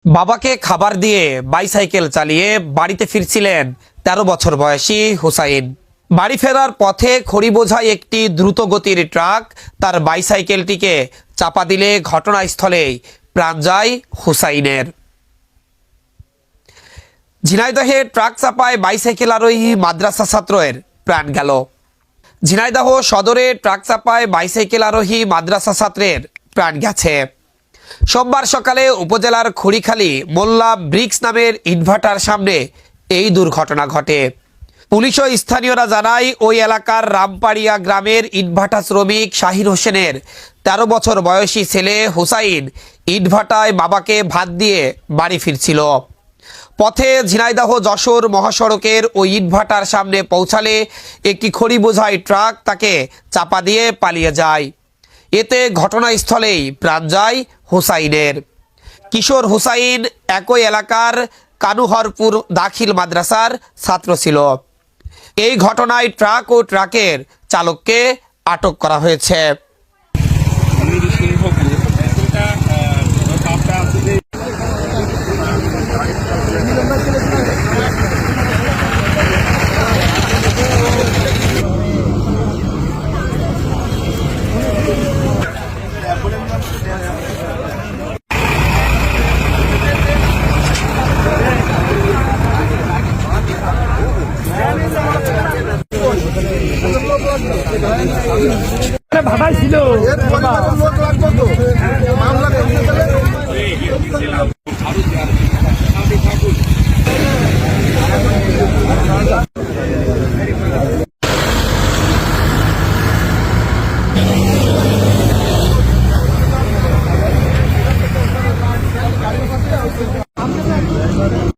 বাবাকে খাবার দিয়ে বাইসাইকেল চালিয়ে বাড়িতে ফিরছিলেন ১৩ বছর বয়সী হুসাইন। বাড়ি ফেরার পথে খড়ি বোঝাই একটি দ্রুতগতির ট্রাক তার বাইসাইকেলটিকে চাপা দিলে ঘটনাস্থলেই প্রাণ যায় হুসাইনের। ঝিনাইদহে ট্রাক চাপায় বাইসাইকেল আরোহী মাদ্রাসা ছাত্রের প্রাণ গেল। ঝিনাইদহ সদরে ট্রাক চাপায় বাইসাইকেল আরোহী মাদ্রাসা ছাত্রের প্রাণ গেছে। সোমবার সকালে উপজেলার খড়িখালী মোল্লা ব্রিক্স নামের ইটভাটার সামনে এই দুর্ঘটনা ঘটে। পুলিশ ও স্থানীয়রা জানায় ওই এলাকার রামপাড়িয়া গ্রামের ইটভাটা শ্রমিক শাহিন হোসেনের ১৩ বছর বয়সী ছেলে হুসাইন ইটভাটায় বাবাকে ভাত দিয়ে বাড়ি ফিরছিল। পথে ঝিনাইদহ যশোর মহাসড়কের ওই ইটভাটার সামনে পৌঁছালে একটি খড়ি বোঝাই ট্রাক তাকে চাপা দিয়ে পালিয়ে যায়। এতে ঘটনাস্থলেই প্রাণ যায় হুসাইনের। কিশোর হুসাইন একই এলাকার কানুহরপুর দাখিল মাদ্রাসার ছাত্র ছিল। এই ঘটনায় ট্রাক ও ট্রাকের চালককে আটক করা হয়েছে। ভাড়াই ছিল লোক লাগবে তো মামলা